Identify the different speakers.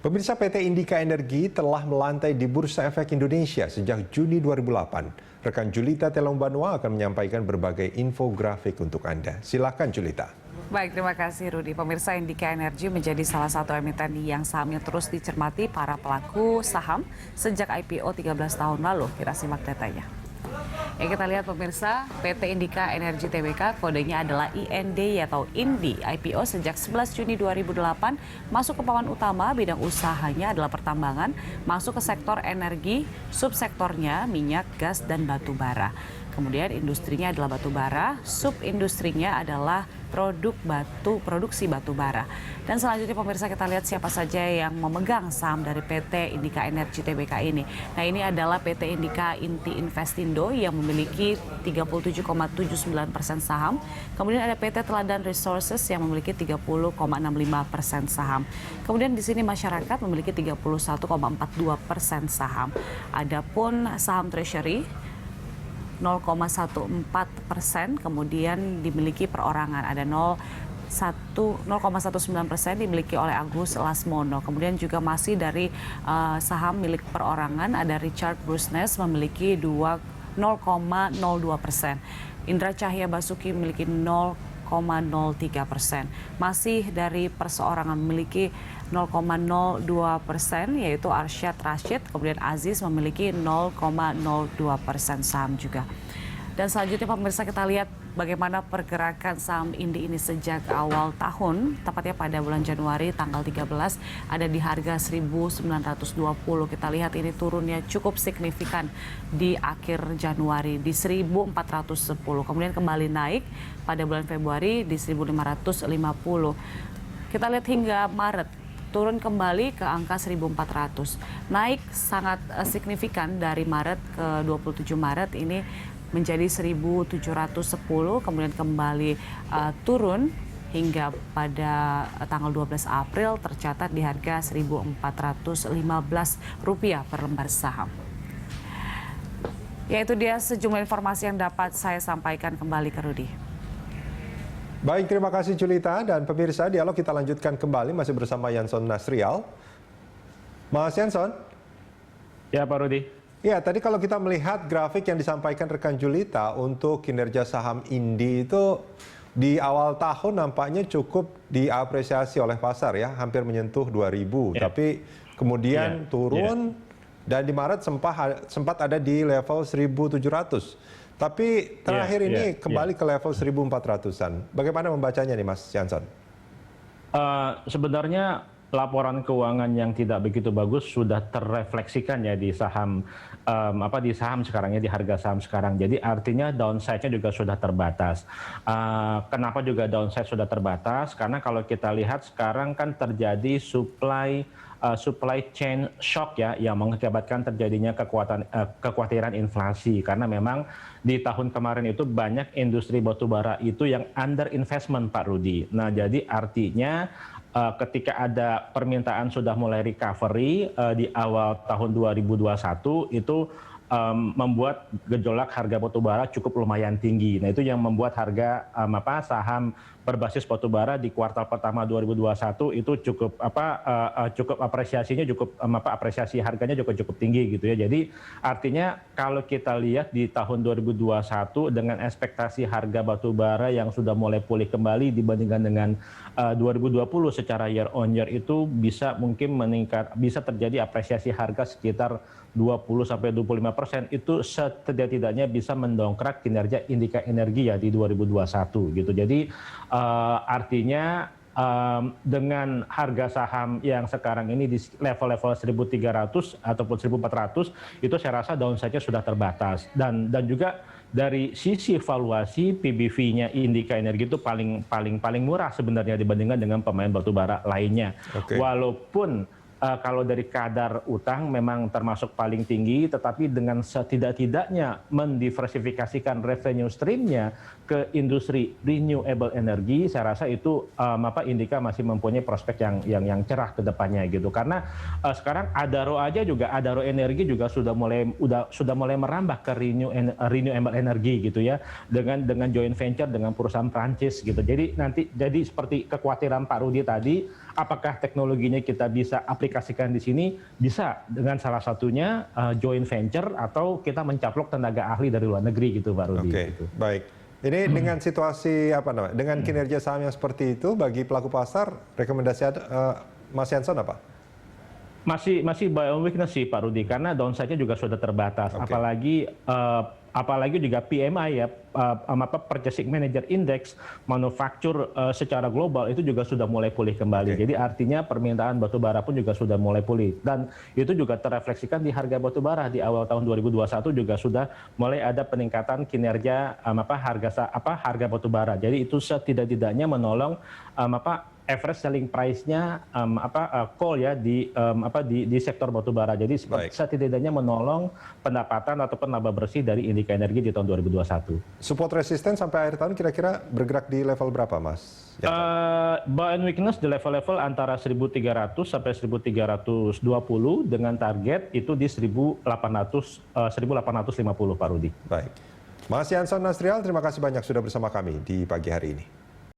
Speaker 1: Pemirsa, PT Indika Energi telah melantai di Bursa Efek Indonesia sejak Juni 2008. Rekan Julita Telombanua akan menyampaikan berbagai infografik untuk Anda. Silakan Julita.
Speaker 2: Baik, terima kasih Rudi. Pemirsa, Indika Energi menjadi salah satu emiten yang sahamnya terus dicermati para pelaku saham sejak IPO 13 tahun lalu. Kita simak datanya. Kita lihat pemirsa, PT Indika Energi Tbk kodenya adalah IND atau INDI, IPO sejak 11 Juni 2008, masuk ke papan utama, bidang usahanya adalah pertambangan, masuk ke sektor energi, subsektornya minyak, gas, dan batu bara. Kemudian industrinya adalah batu bara, subindustrinya adalah produksi batu bara. Dan selanjutnya pemirsa, kita lihat siapa saja yang memegang saham dari PT Indika Energi Tbk ini. Nah, ini adalah PT Indika Inti Investindo yang memiliki 37,79% saham. Kemudian ada PT Teladan Resources yang memiliki 30,65% saham. Kemudian di sini masyarakat memiliki 31,42% saham. Adapun saham Treasury 0,14%, kemudian dimiliki perorangan ada 0,19% dimiliki oleh Agus Lasmono. Kemudian juga masih dari saham milik perorangan ada Richard Brusnes memiliki 0,02%. Indra Cahya Basuki memiliki 0,03%. Masih dari perseorangan memiliki 0,02%, yaitu Arsyad Rashid, kemudian Aziz memiliki 0,02% saham juga. Dan selanjutnya pemirsa, kita lihat bagaimana pergerakan saham INDI ini sejak awal tahun, tepatnya pada bulan Januari tanggal 13 ada di harga 1.920. Kita lihat ini turunnya cukup signifikan di akhir Januari di 1.410. Kemudian kembali naik pada bulan Februari di 1.550. Kita lihat hingga Maret turun kembali ke angka 1.400. Naik sangat signifikan dari Maret ke 27 Maret ini menjadi 1.710, kemudian kembali turun hingga pada tanggal 12 April tercatat di harga Rp1.415 per lembar saham. Ya, itu dia sejumlah informasi yang dapat saya sampaikan. Kembali ke Rudi.
Speaker 1: Baik, terima kasih Julita. Dan pemirsa, dialog kita lanjutkan kembali masih bersama Yanson Nasrial. Mas Yanson.
Speaker 3: Ya, Pak Rudi.
Speaker 1: Ya, tadi kalau kita melihat grafik yang disampaikan rekan Julita untuk kinerja saham INDI itu di awal tahun nampaknya cukup diapresiasi oleh pasar ya, hampir menyentuh 2.000. Ya. Tapi kemudian turun dan di Maret sempat ada di level 1.700. Tapi terakhir ini kembali ke level 1.400-an. Bagaimana membacanya nih Mas Yanson?
Speaker 3: Sebenarnya laporan keuangan yang tidak begitu bagus sudah terrefleksikan ya di saham di saham sekarang ya, di harga saham sekarang. Jadi artinya downside-nya juga sudah terbatas. Kenapa juga downside sudah terbatas? Karena kalau kita lihat sekarang kan terjadi supply chain shock ya, yang mengakibatkan terjadinya kekhawatiran inflasi, karena memang di tahun kemarin itu banyak industri batubara itu yang under investment, Pak Rudi. Nah, jadi artinya ketika ada permintaan sudah mulai recovery di awal tahun 2021 itu membuat gejolak harga batubara cukup lumayan tinggi. Nah, itu yang membuat harga saham berbasis batubara di kuartal pertama 2021 itu cukup apresiasi harganya juga cukup tinggi gitu ya. Jadi artinya kalau kita lihat di tahun 2021 dengan ekspektasi harga batubara yang sudah mulai pulih kembali dibandingkan dengan 2020 secara year on year itu bisa mungkin meningkat, bisa terjadi apresiasi harga sekitar 20-25%. Itu setidak-tidaknya bisa mendongkrak kinerja Indika Energi ya di 2021 gitu. Jadi artinya dengan harga saham yang sekarang ini di level-level 1.300 ataupun 1.400 itu saya rasa downside-nya sudah terbatas, dan juga dari sisi valuasi PBV-nya Indika Energi itu paling murah sebenarnya dibandingkan dengan pemain batubara lainnya. Walaupun kalau dari kadar utang memang termasuk paling tinggi, tetapi dengan setidak-tidaknya mendiversifikasikan revenue stream-nya ke industri renewable energy, saya rasa itu Indika masih mempunyai prospek yang cerah ke depannya gitu. Karena sekarang Adaro Energi juga sudah mulai merambah ke renewable energy gitu ya, dengan joint venture dengan perusahaan Prancis gitu. Jadi seperti kekhawatiran Pak Rudi tadi, Apakah teknologinya kita bisa aplikasikan di sini? Bisa, dengan salah satunya joint venture atau kita mencaplok tenaga ahli dari luar negeri gitu, Pak Rudi.
Speaker 1: Oke,
Speaker 3: Gitu.
Speaker 1: baik. Ini dengan situasi dengan kinerja saham yang seperti itu bagi pelaku pasar, rekomendasi Mas Jansen apa?
Speaker 3: Masih buy on weakness sih Pak Rudi, karena downside-nya juga sudah terbatas.
Speaker 1: Oke.
Speaker 3: Apalagi juga PMI ya, Purchasing Manager Index, manufaktur secara global itu juga sudah mulai pulih kembali.
Speaker 1: Oke.
Speaker 3: Jadi artinya permintaan batu bara pun juga sudah mulai pulih. Dan itu juga terrefleksikan di harga batu bara di awal tahun 2021 juga sudah mulai ada peningkatan kinerja harga batu bara. Jadi itu setidak-tidaknya menolong average selling price-nya coal ya di sektor batubara. Jadi setidaknya menolong pendapatan ataupun laba bersih dari Indika Energi di tahun 2021.
Speaker 1: Support resisten sampai akhir tahun kira-kira bergerak di level berapa, Mas?
Speaker 3: Buy and weakness di level-level antara 1.300 sampai 1.320 dengan target itu di 1.850 Pak Rudi.
Speaker 1: Baik. Mas Jansen Nasrial, terima kasih banyak sudah bersama kami di pagi hari ini.